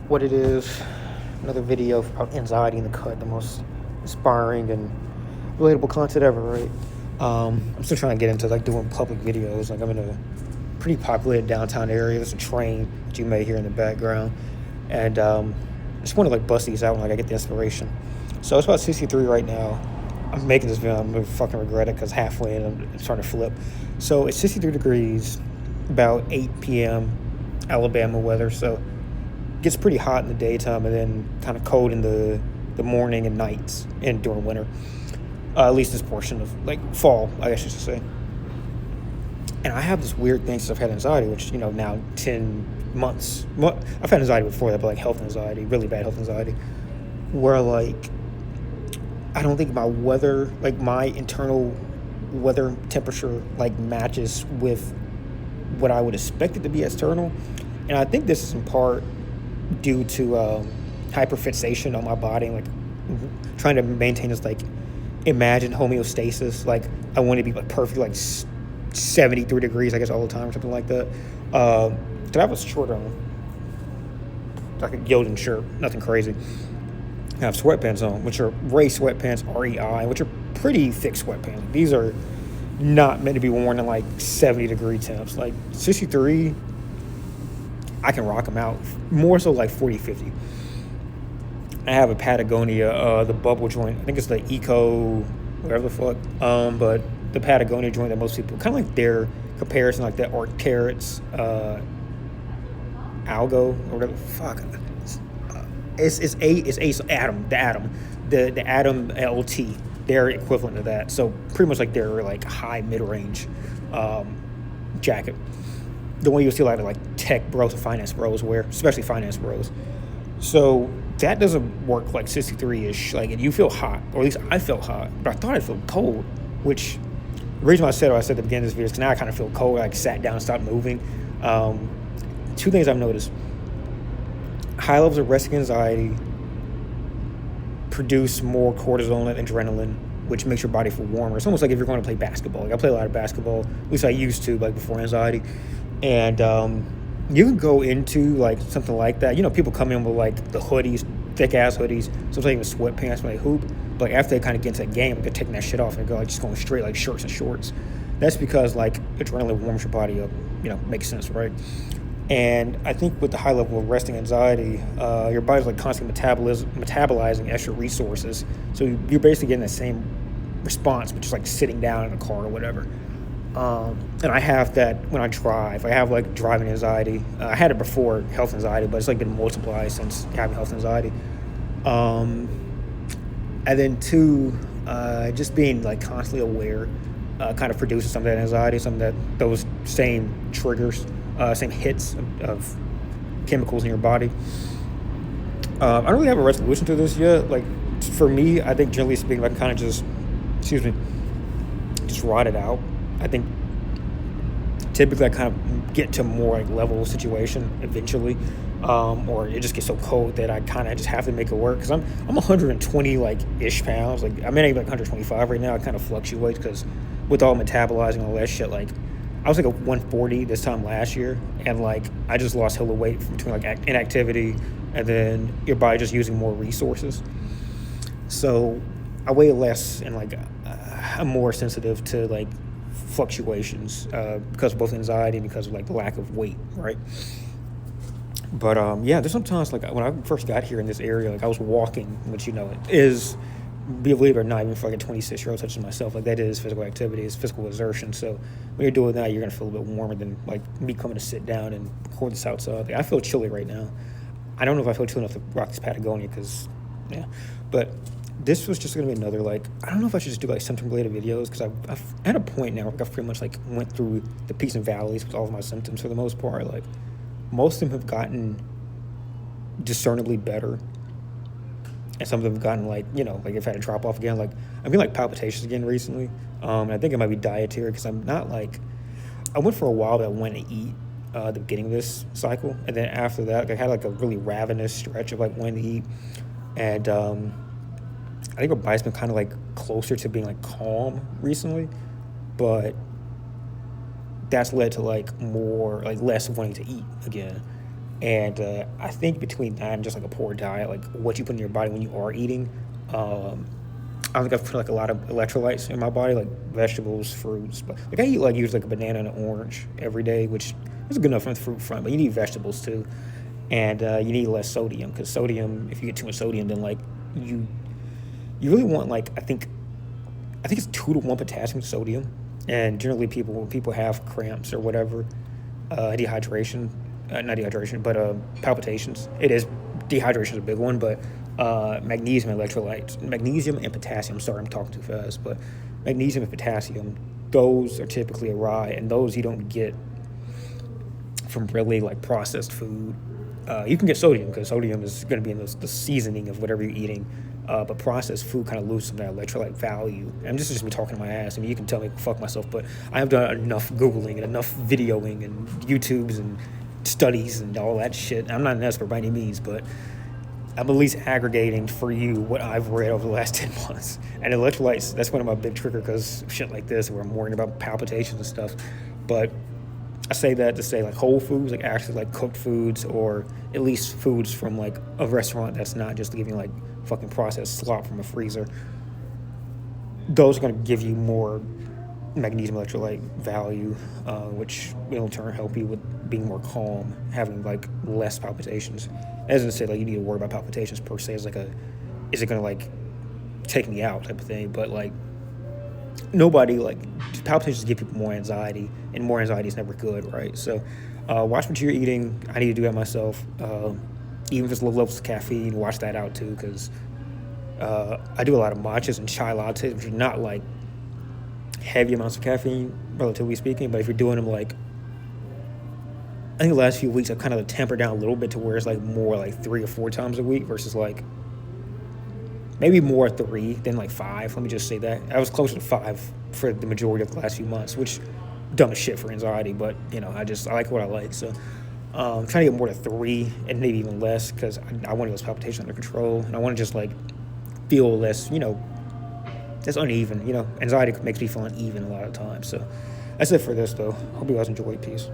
what it is. Another video about anxiety in the cut, the most inspiring and relatable content ever, right? I'm still trying to get into like doing public videos. Like I'm in a pretty populated downtown area. There's a train that you may hear in the background, and I just want to like bust these out when like, I get the inspiration. So it's about 63 right now. I'm making this video. I'm gonna fucking regret it because halfway in I'm starting to flip. So it's 63 degrees, about 8 p.m. Alabama weather. So it gets pretty hot in the daytime and then kind of cold in the morning and nights and during winter. At least this portion of like fall, I guess you should say. And I have this weird thing since I've had anxiety, which now 10 months. Well, I've had anxiety before that, but like health anxiety, really bad health anxiety, where like I don't think my weather, like my internal weather temperature, like matches with what I would expect it to be external. And I think this is in part due to hyperfixation on my body, like trying to maintain this like imagined homeostasis. Like I want to be like perfect, like 73 degrees, I guess, all the time or something like that. Did I have a short on? Like a Gildan shirt, nothing crazy. I have sweatpants on, which are race sweatpants, REI, which are pretty thick sweatpants. These are not meant to be worn in like 70-degree temps. Like 63, I can rock them out. More so like 40, 50. I have a Patagonia, the bubble joint. I think it's the Eco, whatever the fuck. But the Patagonia joint that most people, kind of like their comparison, like that Arc'teryx, Algo, or whatever. Fuck. It's Atom, the Atom LT. They're equivalent to that. So pretty much like their like high mid range jacket. The one you'll see a lot of like tech bros and finance bros wear, especially finance bros. So that doesn't work like 63-ish. Like, and you feel hot, or at least I felt hot, but I thought I felt cold. Which the reason why I said at the beginning of this video is because now I kind of feel cold. I like sat down and stopped moving. Two things I've noticed: high levels of resting anxiety produce more cortisol and adrenaline, which makes your body feel warmer. It's almost like if you're going to play basketball. Like I play a lot of basketball, at least I used to, like before anxiety. And you can go into like something like that. People come in with like the hoodies, thick ass hoodies, sometimes even sweatpants when they hoop. But like, after they kind of get into that game, they're taking that shit off and just going straight like shirts and shorts. That's because like adrenaline warms your body up. Makes sense, right? And I think with the high level of resting anxiety, your body's like constantly metabolizing extra resources. So you're basically getting the same response, but just like sitting down in a car or whatever. And I have that when I drive. I have like driving anxiety. I had it before health anxiety, but it's like been multiplied since having health anxiety. And then two, just being like constantly aware, kind of produces some of that anxiety, some of that those same triggers, same hits of chemicals in your body. I don't really have a resolution to this yet. Like for me, I think generally speaking, I can kind of just ride it out. I think typically I kind of get to more like level situation eventually, or it just gets so cold that I kind of just have to make it work because I'm 120 like ish pounds. Like I'm maybe like 125 right now. I kind of fluctuate because with all metabolizing all that shit, like I was like a 140 this time last year, and like I just lost hella weight between like inactivity and then your body just using more resources. So I weigh less and like I'm more sensitive to like fluctuations because of both anxiety and because of like the lack of weight, right? But yeah, there's sometimes like when I first got here in this area, like I was walking, which it is, believe it or not, even for like a 26-year-old such as myself, like that is physical activity, it's physical exertion. So when you're doing that, you're gonna feel a bit warmer than like me coming to sit down and record this outside. Like, I feel chilly right now. I don't know if I feel chilly enough to rock this Patagonia because, yeah, but this was just gonna be another like I don't know if I should just do like symptom related videos because I've at a point now where I've pretty much like went through the peaks and valleys with all of my symptoms for the most part. Like most of them have gotten discernibly better, and some of them have gotten like like if I had to drop off again. Like I'm getting like palpitations again recently. And I think it might be dietary because I'm not like I went for a while that I went to eat the beginning of this cycle, and then after that like, I had like a really ravenous stretch of like wanting to eat, and I think my body's been kind of like closer to being like calm recently, but that's led to like more like less wanting to eat again. And I think between that and just like a poor diet, like what you put in your body when you are eating, I think I've put like a lot of electrolytes in my body, like vegetables, fruits. But like I eat like usually like a banana and an orange every day, which is good enough from the fruit front. But you need vegetables too, and you need less sodium because sodium, if you get too much sodium, then like you you really want like I think it's 2 to 1 potassium to sodium, and generally people when people have cramps or whatever, dehydration, not dehydration, but palpitations. It is dehydration is a big one, but magnesium electrolytes, magnesium and potassium. Sorry, I'm talking too fast, but magnesium and potassium, those are typically a rye, and those you don't get from really like processed food. You can get sodium because sodium is going to be in the seasoning of whatever you're eating. But processed food kind of loses some of that electrolyte value. And this is just me talking to my ass. I mean, you can tell me fuck myself, but I have done enough Googling and enough videoing and YouTubes and studies and all that shit. I'm not an expert by any means, but I'm at least aggregating for you what I've read over the last 10 months. And electrolytes, that's one of my big trigger because shit like this where I'm worrying about palpitations and stuff. But I say that to say like whole foods, like actually like cooked foods or at least foods from like a restaurant that's not just giving like fucking processed slop from a freezer. Those are going to give you more magnesium electrolyte value, which will in turn help you with being more calm, having like less palpitations. As in say like you need to worry about palpitations per se as like a, is it going to like take me out type of thing, but like nobody like palpitations give people more anxiety, and more anxiety is never good, right? So watch what you're eating. I need to do that myself. Even if it's low levels of caffeine, watch that out too, because I do a lot of matchas and chai lattes, which are not like heavy amounts of caffeine, relatively speaking. But if you're doing them like, I think the last few weeks I've kind of tempered down a little bit to where it's like more like 3 or 4 times a week versus like maybe more 3 than like 5. Let me just say that. I was closer to 5 for the majority of the last few months, which dumb as shit for anxiety, but you know, I like what I like. So I'm trying to get more to 3 and maybe even less because I want those palpitations under control, and I want to just like feel less, you know, that's uneven. You know, anxiety makes me feel uneven a lot of times. So that's it for this though. Hope you guys enjoyed. Peace.